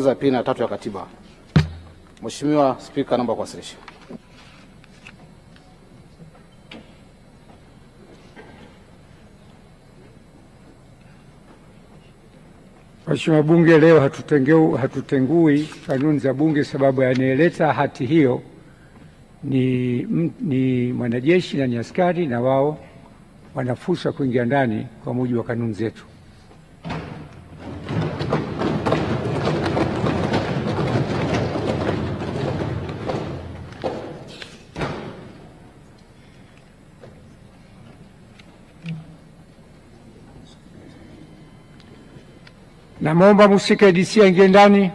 ya pili na tatu ya katiba. Mheshimiwa Spika, naomba kuwasilisha. Mheshimiwa Bunge, leo hatutengui kanuni za Bunge sababu anayeleta hati hiyo ni mwanajeshi na ni askari, na wao wana fursa kuingia ndani kwa mujibu wa kanuni zetu. Naomba mhusika DC aingie ndani.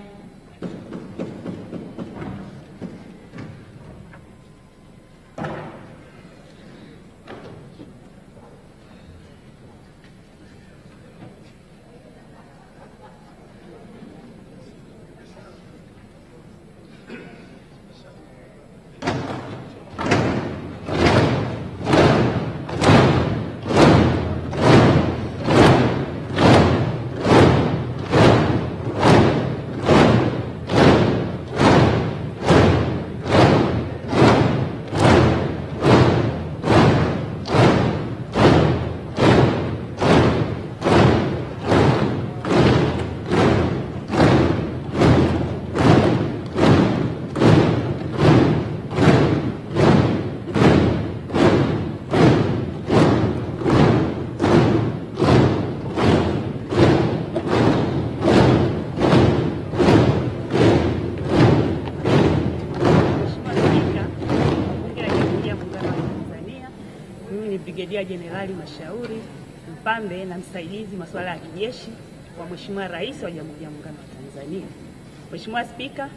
Brigedia Jenerali Mashauri Mpambe na msaidizi masuala ya kijeshi wa Mheshimiwa Rais wa Jamhuri ya Muungano wa Tanzania. Mheshimiwa Spika,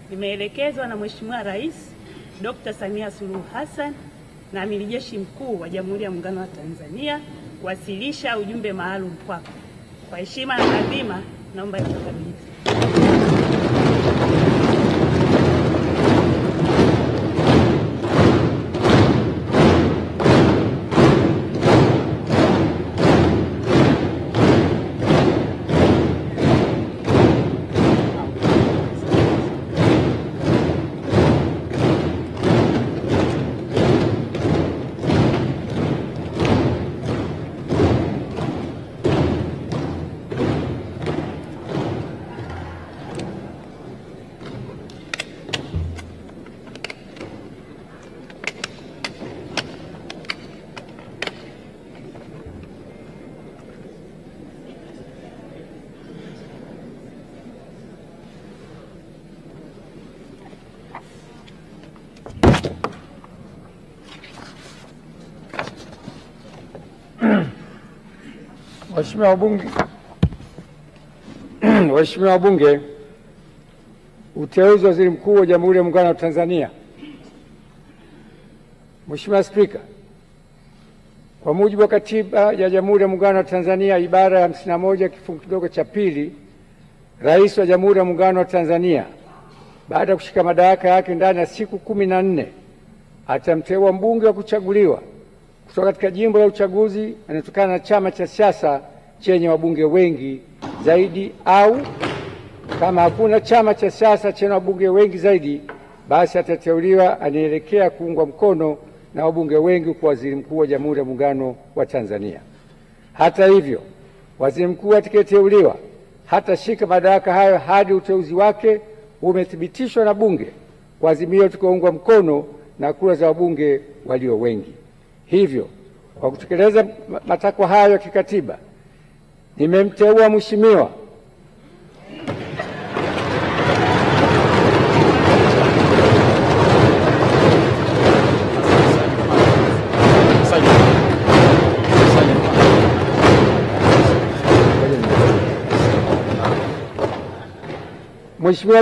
nimeelekezwa na Mheshimiwa Rais Dr. Samia Suluhu Hassan na Amiri Jeshi Mkuu wa Jamhuri ya Muungano wa Tanzania kuwasilisha ujumbe maalum kwako. Kwa heshima na taadhima, naomba nikukabidhi. Waheshimiwa wabunge, uteuzi wa Waziri Mkuu wa Jamhuri ya Muungano wa Tanzania. Mheshimiwa Spika, kwa mujibu wa Katiba ya Jamhuri ya Muungano wa Tanzania ibara ya 51 kifungu kidogo cha pili, Rais wa Jamhuri ya Muungano wa Tanzania baada ya kushika madaraka yake ndani ya siku 14 atamteua mbunge wa kuchaguliwa kutoka katika jimbo la uchaguzi anatokana na chama cha siasa chenye wabunge wengi zaidi, au kama hakuna chama cha siasa chenye wabunge wengi zaidi, basi atateuliwa anaelekea kuungwa mkono na wabunge wengi kwa Waziri Mkuu wa Jamhuri ya Muungano wa Tanzania. Hata hivyo, Waziri Mkuu atakayeteuliwa hatashika madaraka hayo hadi uteuzi wake umethibitishwa na Bunge kwa azimio litakaoungwa mkono na kura za wabunge walio wengi. Hivyo, kwa kutekeleza matakwa hayo ya kikatiba, nimemteua Mheshimiwa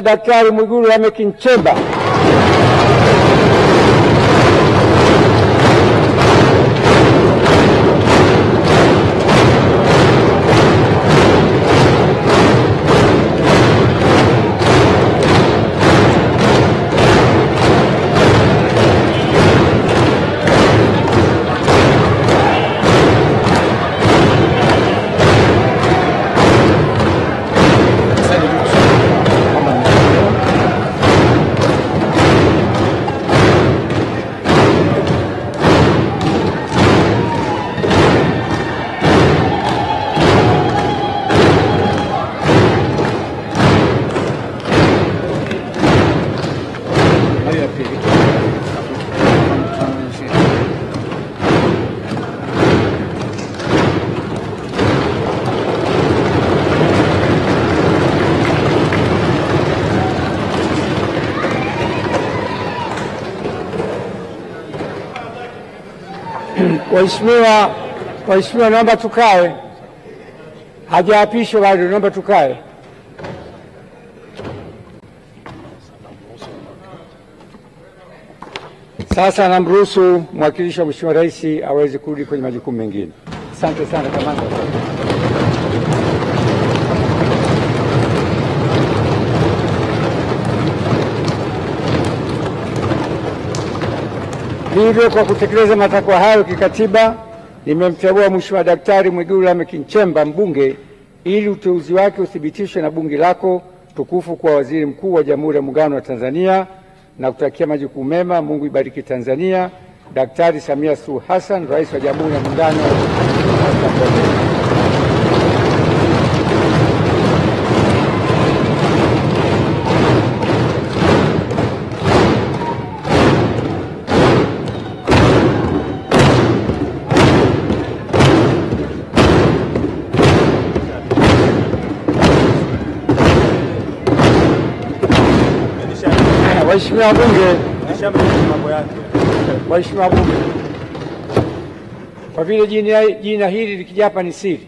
Daktari Mwigulu Lameck Nchemba Waheshimiwa, naomba tukae. Hajaapishwa bado, naomba tukae. Sasa namruhusu mwakilishi wa Mheshimiwa Rais aweze kurudi kwenye majukumu mengine. Asante sana kamanda. Hivyo, kwa kutekeleza matakwa hayo kikatiba, nimemteua Mheshimiwa Daktari Mwigulu Lameck Nchemba mbunge ili uteuzi wake uthibitishwe na bunge lako tukufu kuwa waziri mkuu wa Jamhuri ya Muungano wa Tanzania, na kutakia majukumu mema. Mungu ibariki Tanzania. Daktari Samia Suluhu Hassan, Rais wa Jamhuri ya Muungano wa Tanzania. Waheshimiwa wabunge, kwa vile jina hili likija hapa ni siri,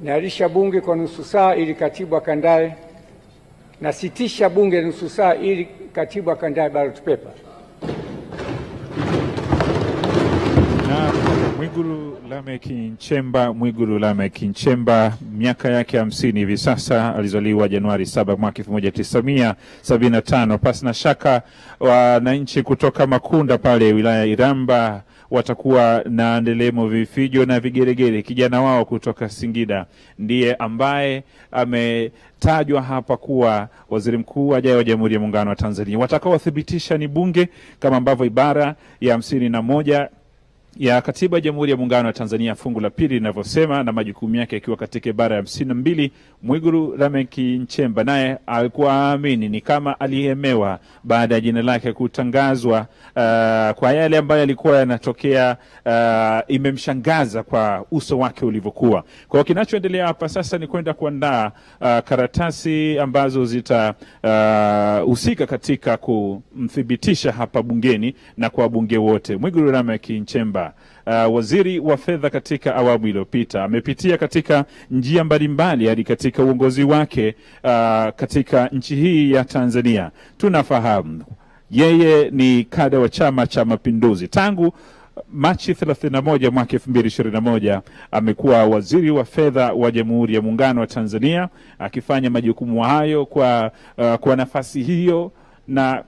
naahirisha bunge kwa nusu saa ili katibu akandae, nasitisha bunge nusu saa ili katibu akandae ballot paper. Mwigulu Lameck Nchemba, miaka yake 50 hivi sasa. Alizaliwa Januari 7 mwaka 1975. Pasina shaka wananchi kutoka Makunda pale wilaya Iramba watakuwa na ndelemo, vifijo na vigeregere. Kijana wao kutoka Singida ndiye ambaye ametajwa hapa kuwa waziri mkuu ajaye wa Jamhuri ya Muungano wa Tanzania. Watakaothibitisha ni bunge, kama ambavyo ibara ya 51 ya Katiba ya Jamhuri ya Muungano wa Tanzania fungu la pili linavyosema, na majukumu yake yakiwa katika ibara ya 52. Mwigulu Lameck Nchemba naye alikuwa aamini ni kama alihemewa baada ya jina lake kutangazwa kwa yale ambayo yalikuwa yanatokea. Imemshangaza kwa uso wake ulivyokuwa. Kwa hiyo kinachoendelea hapa sasa ni kwenda kuandaa karatasi ambazo zitahusika katika kumthibitisha hapa bungeni na kwa bunge wote. Mwigulu Lameck Nchemba, waziri wa fedha katika awamu iliyopita, amepitia katika njia mbalimbali hadi katika uongozi wake katika nchi hii ya Tanzania. Tunafahamu yeye ni kada wa Chama cha Mapinduzi. Tangu Machi 31 mwaka 2021 amekuwa waziri wa fedha wa Jamhuri ya Muungano wa Tanzania, akifanya majukumu hayo kwa nafasi hiyo, na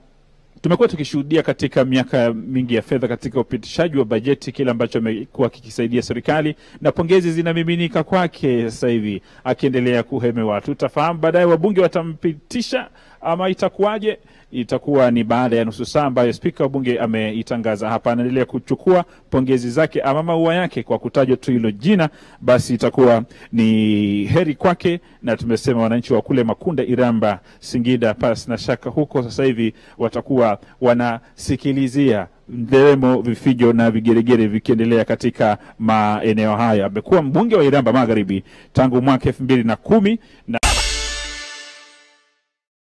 tumekuwa tukishuhudia katika miaka mingi ya fedha katika upitishaji wa bajeti kile ambacho amekuwa kikisaidia serikali, na pongezi zinamiminika kwake sasa hivi akiendelea kuhemewa. Tutafahamu baadaye wabunge watampitisha ama itakuwaje. Itakuwa ni baada ya nusu saa ambayo spika wa bunge ameitangaza hapa. Anaendelea kuchukua pongezi zake ama maua yake kwa kutajwa tu hilo jina, basi itakuwa ni heri kwake. Na tumesema wananchi wa kule Makunda, Iramba, Singida, pasi na shaka huko sasa hivi watakuwa wanasikilizia ndelemo, vifijo na vigeregere vikiendelea katika maeneo haya. Amekuwa mbunge wa Iramba Magharibi tangu mwaka 2010 na